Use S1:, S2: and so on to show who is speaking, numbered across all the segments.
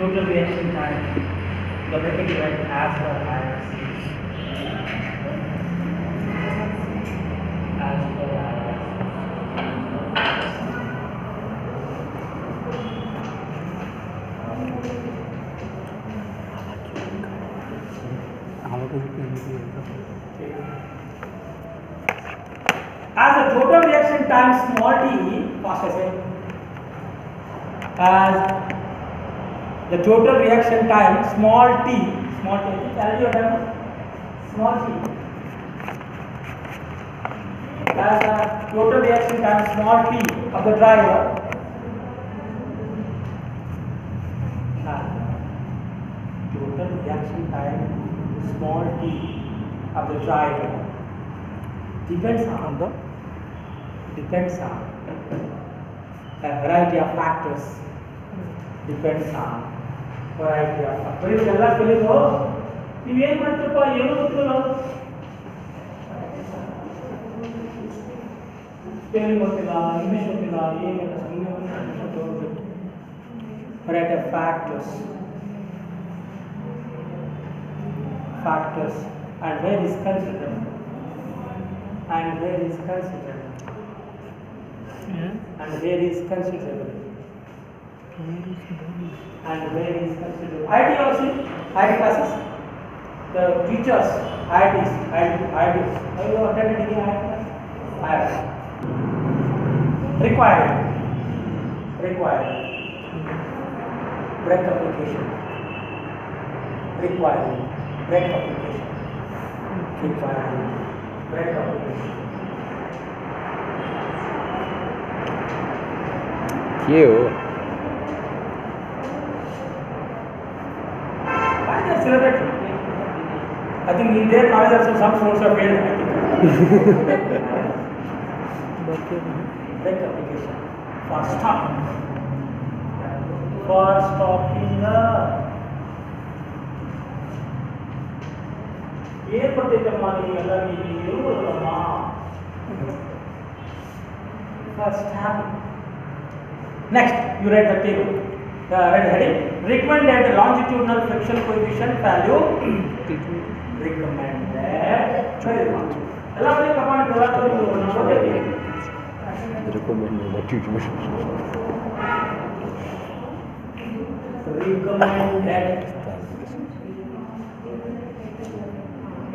S1: total reaction time. The bracket divide as per IRC. As per as the total reaction time small t, fast I say, as the total reaction time small t, value of time small t, as the total reaction time small t of the driver, total reaction time small t of the driver depends on a variety of factors. Depends on variety of factors. ಇವೆಲ್ಲ ಕಲಿತು ನೀವೇನು ಮಾಡ್ತೀರಪ್ಪ ಏನು ಗೊತ್ತಿಲ್ಲ spelling ಗೊತ್ತಿಲ್ಲ English ಗೊತ್ತಿಲ್ಲ ಏನಿಲ್ಲ ಸುಮ್ಮನೆ variety of factors and where is considered and where is considered and where is considered and where is considered. IT also, IT classes, the teachers, ITs, have you attended any IT class? IIT. Required break application, required break application,
S2: क्यों
S1: celebrate. I think in their college also some students are failed. Break application for stopping the ಏರ್ಪಟ್ಟೈತಮ್ಮ ನಿಮಗೆಲ್ಲ ನೀವು ಇರುವುದಮ್ಮ first happen. Next, you write the table. Write the heading. Recommended longitudinal friction coefficient value. Recommended. ಎಲ್ಲ ಬರೀ command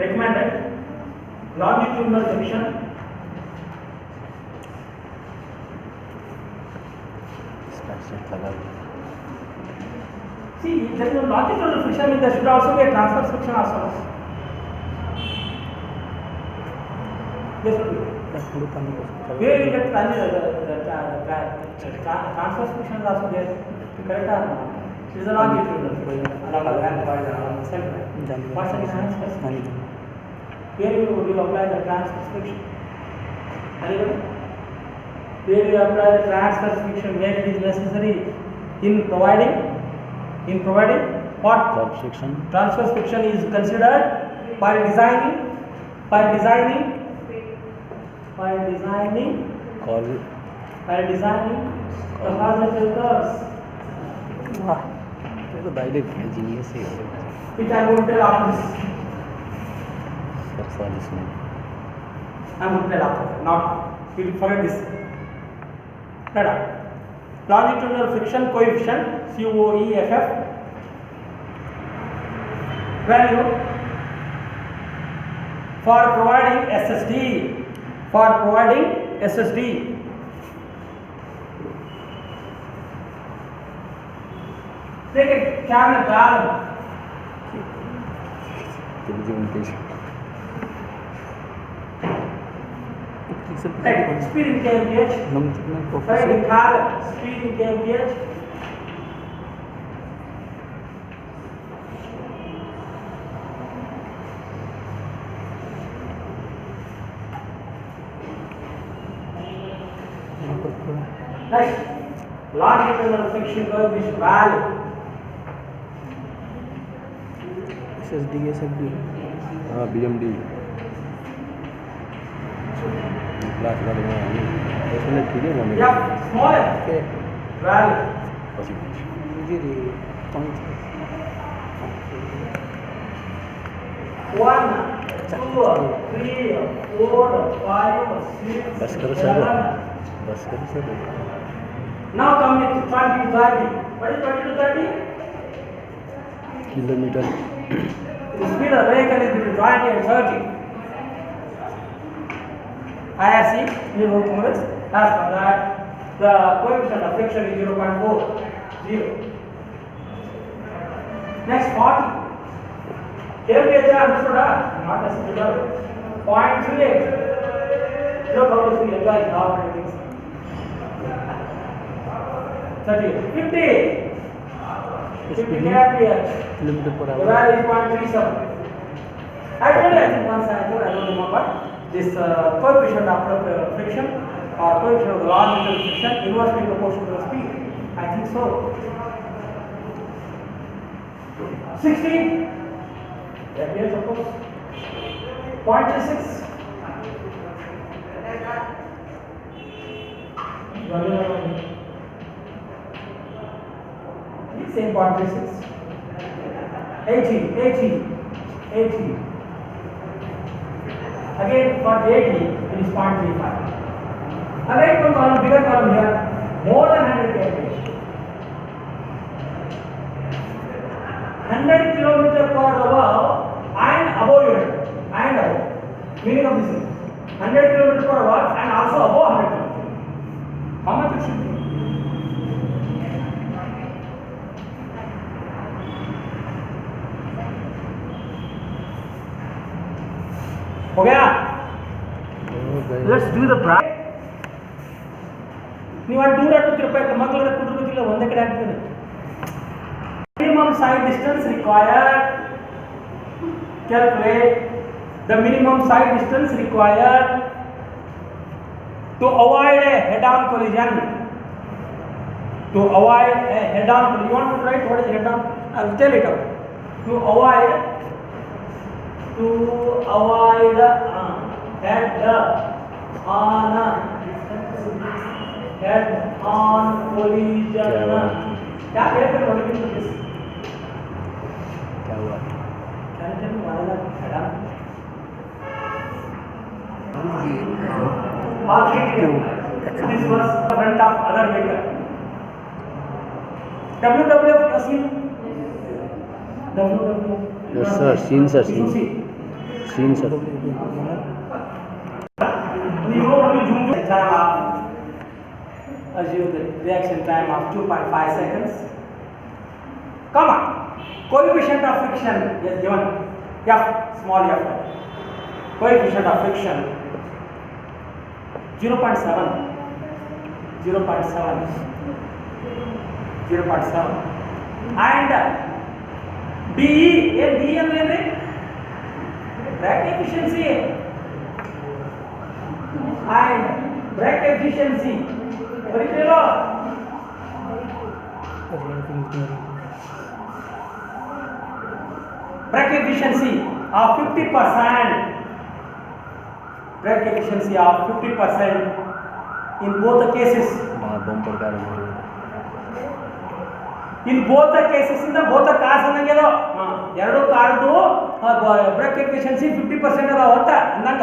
S1: recommended longitudinal friction see there is a longitudinal friction means there should also be a transverse friction also. Yes, where you get transverse friction is also there, correct or not? It is a longitudinal friction along the band wide along the center. What's the transverse friction? Where you apply the transverse friction? Anybody? Where you apply the transverse friction where it is necessary in providing what? Transverse friction is considered by designing the horizontal curves.
S2: तो दाइले genius है
S1: Which I will tell after this. I will tell after that. Not you will forget this. Right. Longitudinal friction coefficient COEFF value for providing SSD. Take a camera down. Right, speed in kmph. Right, speed in kmph. Right, longitudinal friction coefficient value.
S2: SSD हाँ BMD class वाले में ठीक है mummy
S1: Yeah, smaller.
S2: Okay.
S1: Value.
S2: पसी
S1: 1, 2, 3, 4, 5, 6,
S2: बस करो
S1: 7.
S2: Sir बस करो sir
S1: Now come with 20 to 30. What is 20 to 30?
S2: Kilometre
S1: The speed of vehicle is between 20 and 30. IRC, you know, as per that, the coefficient of friction is 0.4. 0. Next 40. Temperature understood, not necessarily. 0.38. Look how this will enjoy now. 30. 50. 50 kph.
S2: Kilometre पर
S1: The value is 0.37. I told you, I think once I told, I don't remember. This coefficient of friction or coefficient of the law of mutual friction inversely proportional to the speed. I think so. 60. Yes, of course. 0.36. Same 0.36. 80. Again for 80 it is 0.35. Again one column, bigger column here, more than 100 kph. 100 km per hour and above unit. And above. Meaning of this is 100 km per hour and also above 100 km. How much it should be? हो गया? Let's do the practice. ನೀವು ಆ ದೂರ ಕೂತಿರ್ಬೇಕು ಮಕ್ಕಳ ಕುಟುಂಬಕ್ಕಿಲ್ಲ ಒಂದೇ ಕಡೆ ಆಗ್ತದೆ. Minimum side distance required. Calculate the minimum side distance required to avoid a head-on collision. To avoid a head-on collision. You want to write what is head-on? I'll tell it out. To avoid head-on collision. क्या कहते हैं collision को किस?
S2: क्या हुआ
S1: क्या कहते हैं वाला head-on? This was the front of other vehicle. WWF seen? WWF.
S2: Yes sir, seen sir, seen sir.
S1: Assume the reaction time of 2.5 seconds. Come on. Coefficient of friction is given. F, small f. Coefficient of friction 0.7. 0.7. 0.7. And BE, BE ಅಂದ್ರೆ brake efficiency and brake efficiency ಬರೀತೀರೋ brake efficiency of 50%. Brake efficiency of 50% in both the cases.
S2: Bumper car
S1: In both the cases in the both the cars ಅನ್ನಂಗೆಲ್ಲ ಎರಡು ಕಾರ್ದು break efficiency 50% ಅದ ಹೊತ್ತ ಅಂದಂಗ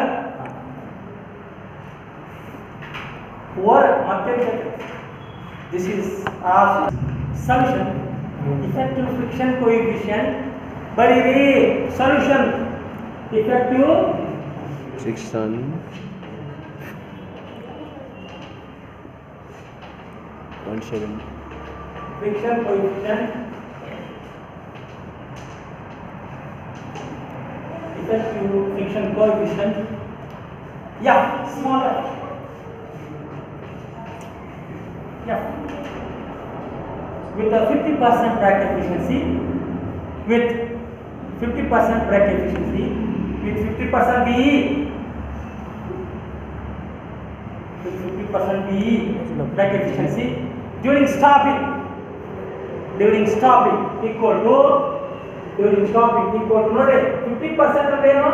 S1: or ಮತ್ತೆ this is solution effective friction coefficient ಬರೀರಿ solution effective
S2: 6.7
S1: friction coefficient effective friction coefficient smaller with a 50% brake efficiency with 50% brake efficiency with 50% BE with 50% BE brake efficiency during stopping equal to ನೋಡಿ 50% ಅಂದ್ರೆ ಏನು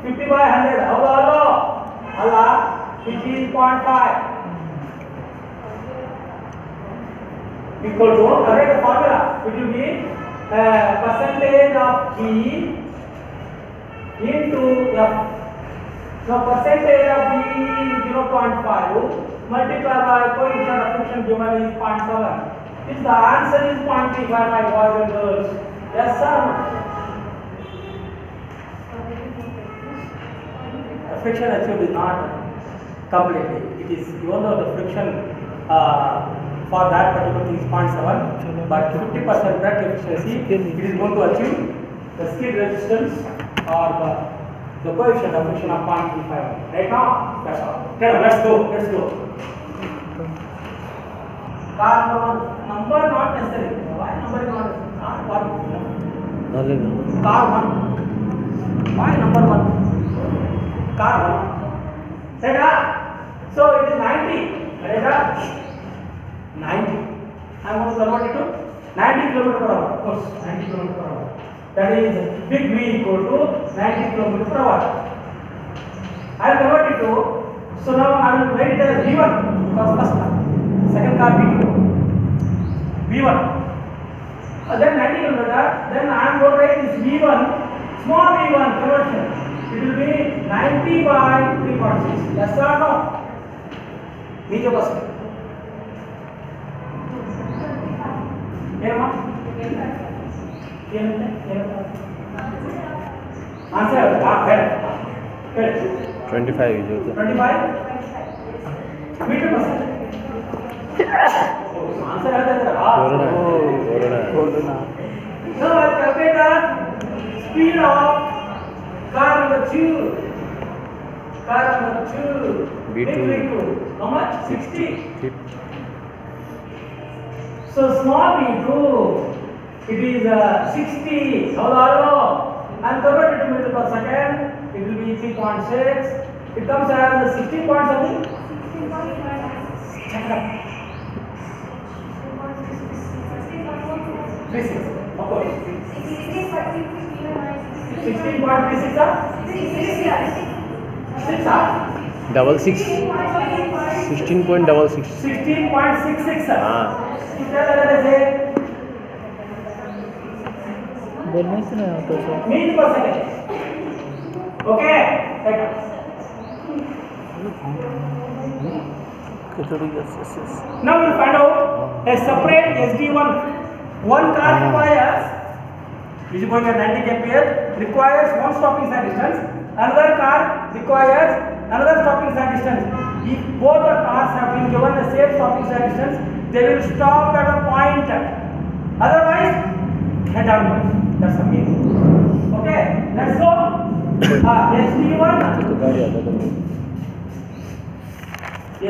S1: 50/100 ಹೌದಾ ಅಲ್ಲ which is 0.5 equal to correct formula it will be percentage of B into F. Now percentage of B is 0.5 multiplied by coefficient of friction given is 0.7. If the answer is 0.35 my boys and girls, yes sir. The friction achieved is not completely. It is even though the friction for that particular thing is 0.7, but 50% drag efficiency it is going to achieve the skid resistance or the coefficient of friction of 0.35. Right now, that's all. Okay, let's go. Car number not necessary. Why number is not necessary? Not one. Car 1. Why number 1? Car 1. Right? So it is 90. Right? 90. I want to convert it to 90 km per hour. Of course, 90 km per hour. That is big V equal to 90 km per hour. I will convert it to, so now I will write it as V1 because first car. Second car V2. V1. Then 90 km. Then I am going to write this V1, small V1 conversion. It will be 90 by 3.6. Yes or no? Meet question. Answer.
S2: 25 is
S1: 25. Meet question. Answer है So I calculate the speed of car number 2. Car number 2.
S2: B2.
S1: How much? 60. So small V2, it is 60. And convert it to meter per second. It will be 3.6. It comes as 16 point something. Check it up. 36. Of course. 16.36
S2: Double six. 16.66.
S1: 16.66 sir. कितना लगा जैसे
S3: बोलने से नहीं होता sir
S1: mean पर second okay now we'll find out a separate SD1 one car requires which is going at 90 kmph requires one stopping sign distance another car requires another stopping sign distance if both the cars have been given the same stopping sign distance they will stop at a point otherwise head downwards that's the meaning okay let's go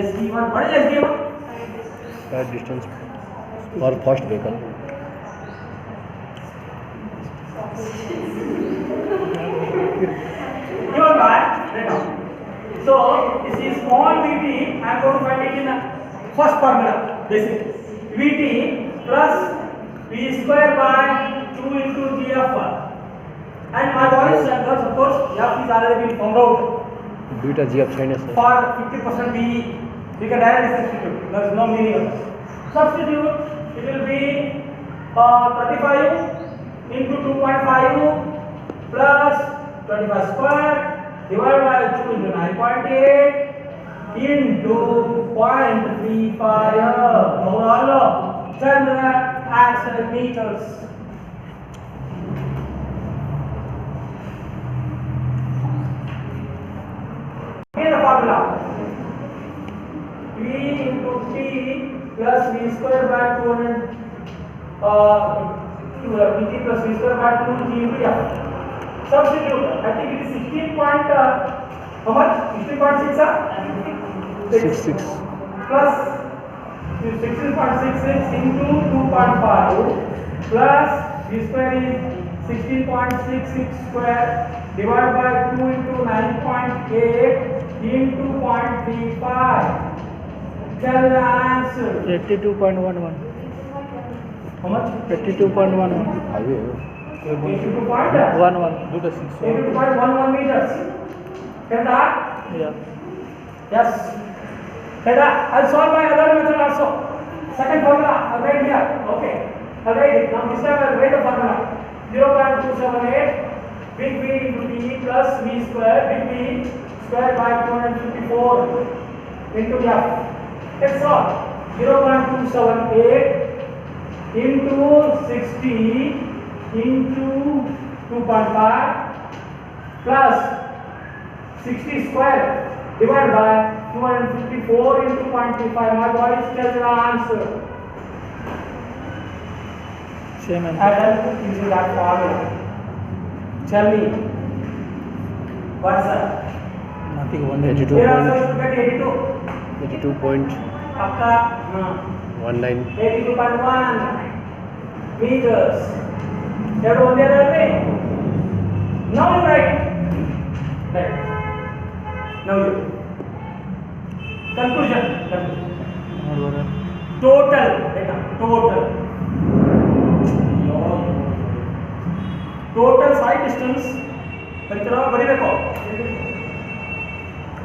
S1: SD1 what is SD1
S2: That distance for first vehicle.
S1: You are right now. So this is small Vt. I am going to find it in the first formula. Basic Vt plus V square by 2 into Gf. And my boys and girls, of course, F is already been found out.
S2: Duita GF sign is
S1: For 50% V, we can directly substitute. There is no meaning of it. Substitute, it will be 35 into 2.5 plus 25 square divided by 2 into 9.8 into 0.35. Send the answer in meters. Here the formula. V into T plus V square by 200 Vt plus V square by 2 G into F. Substitute. I think it is 16 point how much? 16.6
S2: 66.
S1: Plus 16.66 into 2.5 plus V square is 16.66 square divided by 2 into 9.8 into 0.35. Tell the answer.
S3: 82.11
S1: How much?
S3: 82.11
S2: Highway.
S1: 82.11
S3: Duita 6
S1: meters. Get that?
S3: yeah
S1: Yes. I'll solve my other method also. Second formula, right here. Okay. I'll write it. Now this time I'll write the formula. 0.278 big V into T plus V square big V square by 254 into F. That's all. 0.278 into 60 into 2.5 plus 60 square divided by 254 into 0.25. My boys, tell me the answer.
S3: Same
S1: I
S3: answer.
S1: done using that formula. Tell me, what's that?
S3: Nothing.
S2: 82
S1: Here also
S2: point,
S1: you should get 82.
S2: 82.19
S1: Akka, 82.1 meters. Everyone there with me? Now you write. Right. Now you. Conclusion. Total. Total. Total side distance.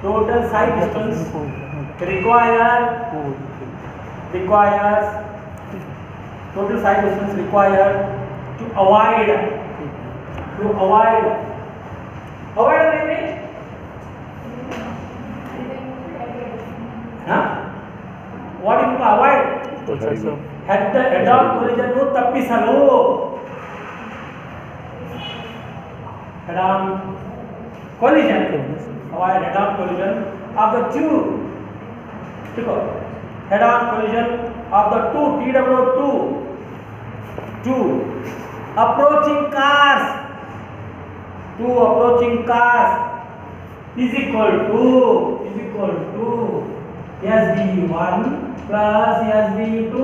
S1: Total side distance requires total side distance required to avoid anything. Huh? What is to avoid? Head on collision nu tappisalu. Head on collision. Avoid head on collision of the two. Head on collision of the two approaching cars is equal to SB1 plus SB2.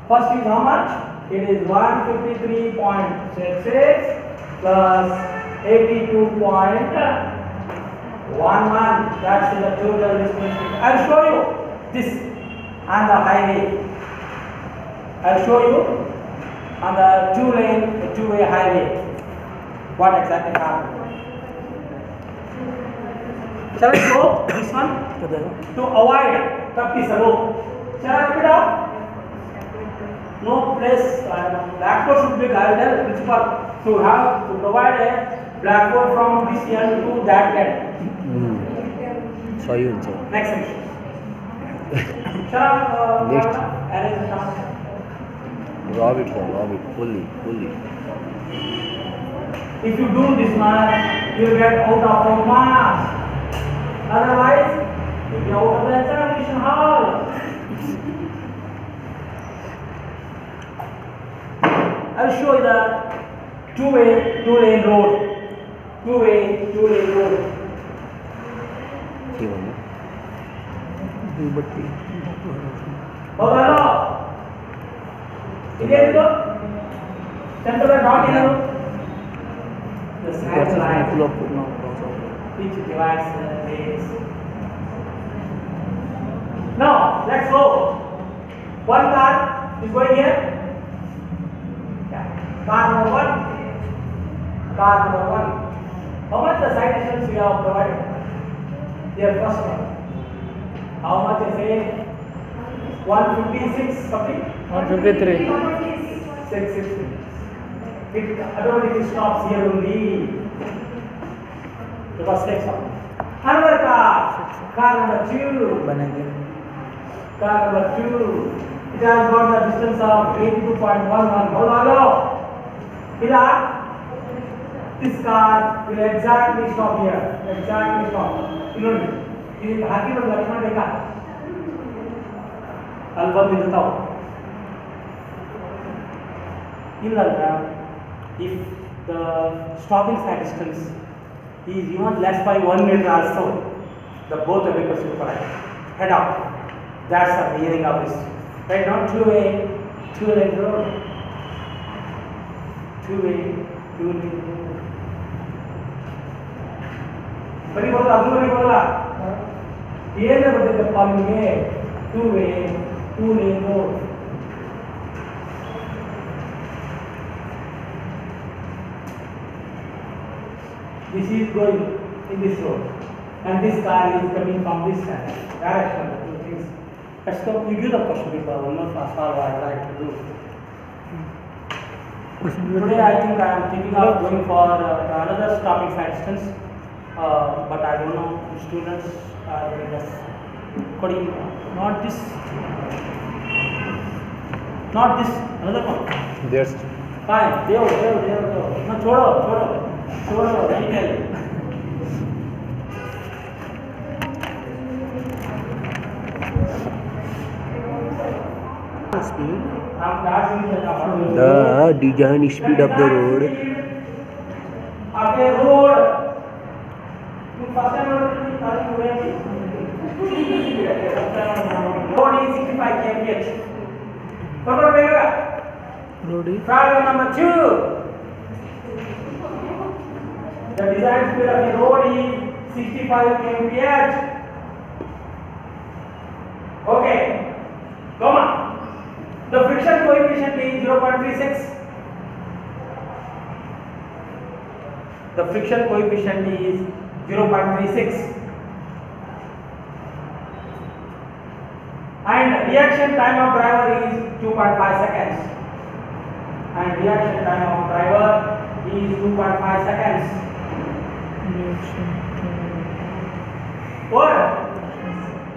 S1: First is how much? It is 153.66 plus 82.11. That's the total distance. I'll show you this on the highway. I'll show you on the two-way highway what exactly happened. Shall I show this one? To avoid tappisalu. Shall I repeat out? No place. Blackboard should be guided principal to provide a blackboard from this end to that end.
S2: So you will say.
S1: Next section. Shall I
S2: Next.
S1: arrange the task?
S2: Rob it, fully.
S1: If you do this one, you will get out of your marks. Otherwise, you will be out of the examination hall. I will show you the two-lane road. Two-lane road. Hello. Clear? Center the dot here. The snap line which divides the lanes. Now let's go. One car is going here. Car number one. How much the side distance we have provided? Here first one. How much is it? 156 something?
S3: 153.
S1: 660. It automatically stops here only. Because next one. Another car number 2. Car number 2. It has got the distance of 82.11. Hello. This car will exactly stop here. Exactly stop. You know, this is happy with Lakshman Rekha. Album in the top. If the stopping side distance is even less by 1 meter also, both the vehicles will collide. Head up. That's the meaning of this. Right now, two-lane road. Two-lane road. बड़ी बोला ये ना बता पाएंगे two-lane road. This is going in this road, and this car is coming from this direction. Two things. Let's go. You give the question paper. One more solve what I like to do. Today I think I am thinking of going for another stopping side distance, but I don't know if students are doing this coding. Not this, another one.
S2: There's
S1: Fine, देव. ना छोड़ो नहीं चाहिए. हम class में
S2: the design speed of the road.
S1: आपके road तुम first time road हुए हैं रोड is 65 kmph पकड़ो बेगा
S3: road is
S1: problem number 2 the design speed of the road is 65 kmph okay come on the friction coefficient is 0.36 the friction coefficient is 0.36 and reaction time of driver is 2.5 seconds and reaction time of driver is 2.5 seconds और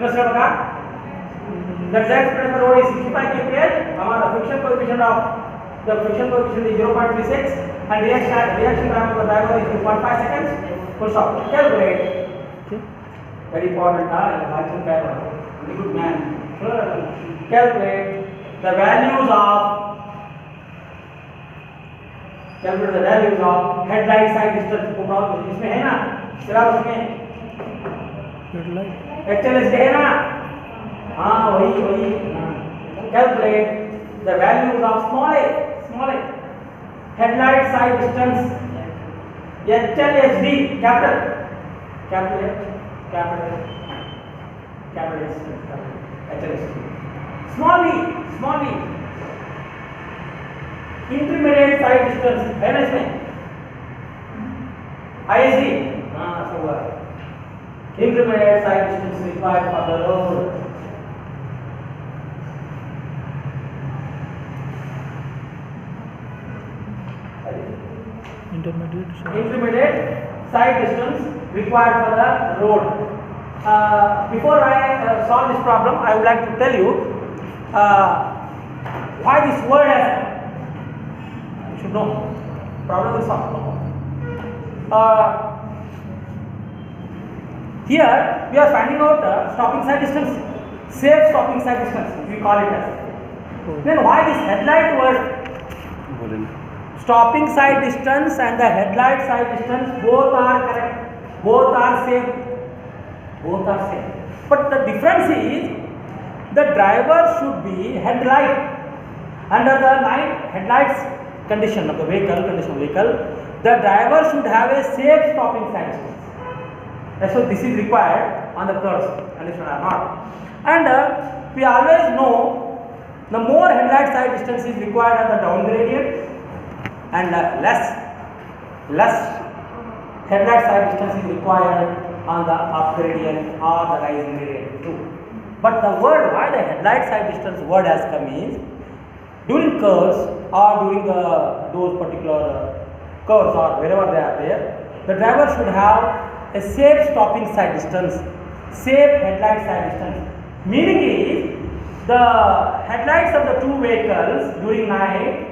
S1: दूसरा बता the design speed of the road is 65 kmph हमारा friction coefficient is 0.36 and reaction time of the driver is 2.5 seconds. Full stop. Calculate. Very important. I think I am a good man. Calculate the values of headlight side distance. इसमें है ना? सिर्फ उसमें
S3: headlight
S1: HLS है ना? हाँ वही. Calculate the values of small a headlight side distance HLSD capital HLSD small e intermediate side distance है ना इसमें ISD हाँ सब हुआ intermediate side distance required for the road intermediate side distance required for the road. Before I solve this problem, I would like to tell you why this word has come. You should know. Problem is solved. Here we are finding out stopping side distance, safe stopping side distance, we call it as. Then why this headlight word? Stopping side distance and the headlight side distance both are correct, both are same. But the difference is the driver should be headlight under the night headlights condition of the vehicle. The driver should have a safe stopping side distance. So this is required on the curves, condition or not. And we always know the more headlight side distance is required on the down gradient. And less headlight side distance is required on the up gradient or the rising gradient too. But the word why the headlight side distance word has come is during curves or during those particular curves or wherever they are there, the driver should have a safe stopping side distance, safe headlight side distance. Meaning is the headlights of the two vehicles during night.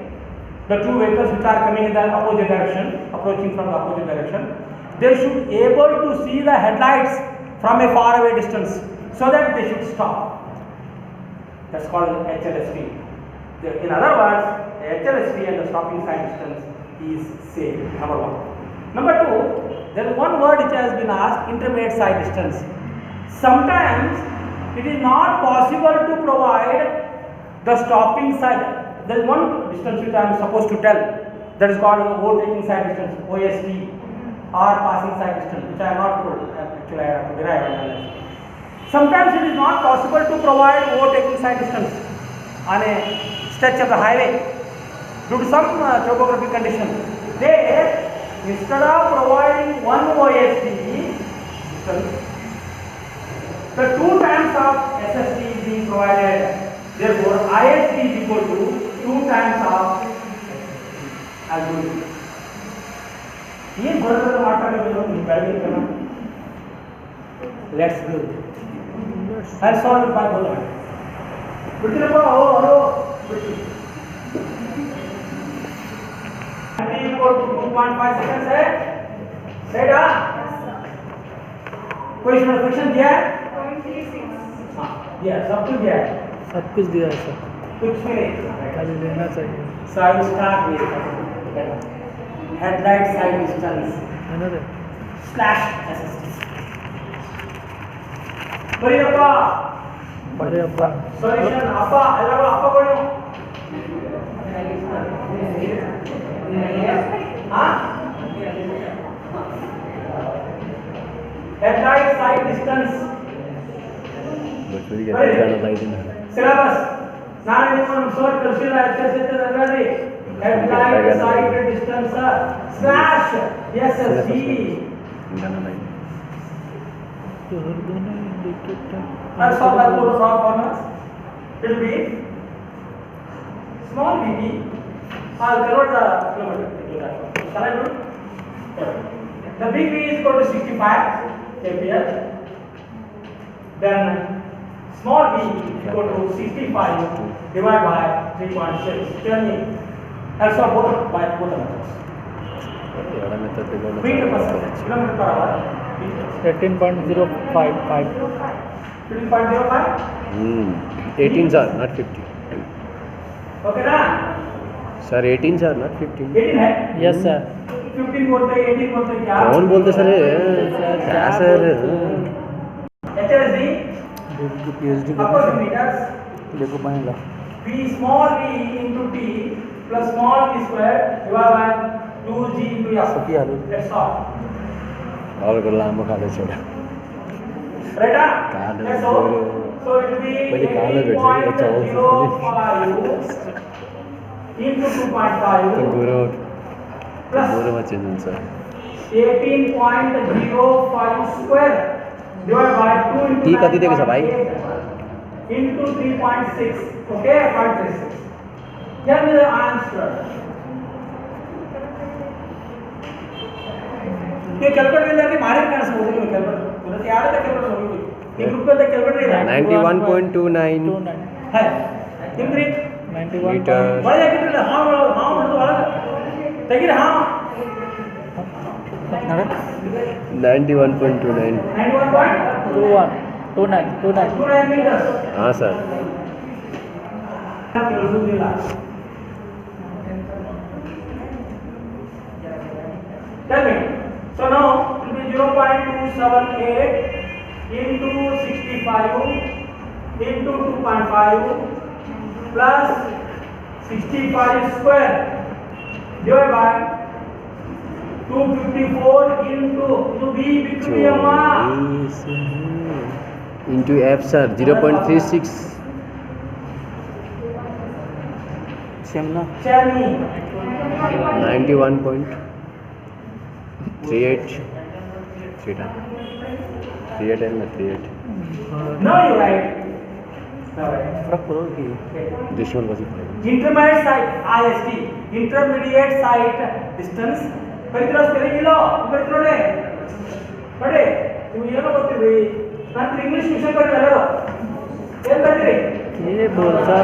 S1: The two vehicles which are coming in the opposite direction, approaching from the opposite direction, they should able to see the headlights from a far away distance, so that they should stop. That's called HLSD. In other words, the HLSD and the stopping side distance is same. Number one. Number two, there is one word which has been asked: intermediate side distance. Sometimes it is not possible to provide the stopping side. There is one distance which I am supposed to tell, that is called overtaking side distance, OSD, or passing side distance, which I have not told. Actually, I have to derive analysis. Sometimes it is not possible to provide overtaking side distance on a stretch of the highway due to some topographic condition. There, instead of providing one OSD distance, the 2 times of SSD is being provided. Therefore, ISP is equal to 2 times of algorithm. ये बड़ा मात्रा में लोग निकालेंगे करना. Let's go. I'll solve it by both. बिल्कुल हो. T equal to 2.5 seconds है. Right ah? कोई इसमें फ्रिक्शन दिया है? 0.36. हाँ, दिया सब कुछ दिया है.
S3: सब कुछ दिया है सर.
S1: कुछ भी नहीं.
S3: खाली लेना चाहिए.
S1: So I will start with headlight side distance
S3: है ना रे?
S1: slash SST. बड़ी अप्पा.
S3: अरे अब्बा.
S1: Solution अप्पा. अप्पा कौन हो? हाँ? Headlight side distance. Syllabus. Now we will sort tertiary secondary. Headlight side distance slash SSD. I'll solve by both of our formulas. It will be small bb. I'll convert the kilometer. Shall I do it? The big B is equal to 65 ampere. Then small b equal to 65 divided by 3.6. Tell me, I'll solve both by both the methods. Feet per second, kilometer per hour.
S3: 18.055.
S1: 15.05.
S2: 18 sir, not 50.
S1: Okay ना?
S2: Sir, 18 sir, not 15.
S1: 18 है?
S3: Yes sir.
S1: 15 बोलते हैं, 18 बोलते हैं क्या?
S2: कौन बोलते sir? क्या sir?
S1: HSD
S3: PhD
S1: upper meters.
S3: देखो पाएगा.
S1: V small v into t plus small v square divided by 2g into f. That's all.
S2: और को लांबा खाले छोड़ा.
S1: Right?
S2: काले
S1: That's all.
S2: बोले.
S1: So it will be
S2: पहले काले बैठे, अच्छा हो
S1: 18.05 into 2.5
S2: तो गुरु
S1: plus
S2: में change sir.
S1: 18.05 square divided by 2 into
S2: ठीक है, दीदी के सब भाई.
S1: into 3.6. Okay, 0.36. Tell me the answer. ये कैलकुलेटर लेके मारे कहां से बोल रहे हो कैलकुलेटर? तुझे याद है कैलकुलेटर होगी? एक रुपए का कैलकुलेटर है.
S2: 91.29
S1: है. कितनी?
S3: 91.
S2: मीटर.
S1: बड़ा कैलकुलेटर हां मतलब बड़ा. देखिए हां
S2: 91.29.
S1: 91.29
S3: 29
S1: meters.
S2: हाँ sir.
S1: Tell me. So now it will be 0.278 into 65 into 2.5 plus 65 square divided by 254 into B between
S2: into F sir 0.36.
S3: Shimla.
S1: Tell me.
S2: 91.38. 38 and 38.
S1: No, you're right. No, right.
S3: फर्क करो कि
S2: दुश्मन बसी.
S1: Intermediate site IST. Intermediate site distance. परिक्रम करेंगे लो. परिक्रम ने. पढ़े. तुम ये ना बोलते भाई. ನಾನು ಇಂಗ್ಲಿಷ್ ವಿಷಯ ಬಗ್ಗೆ ಅಲ್ಲ ಏನು ಬರ್ತೀರಿ
S3: ये बोलता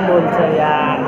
S3: यार.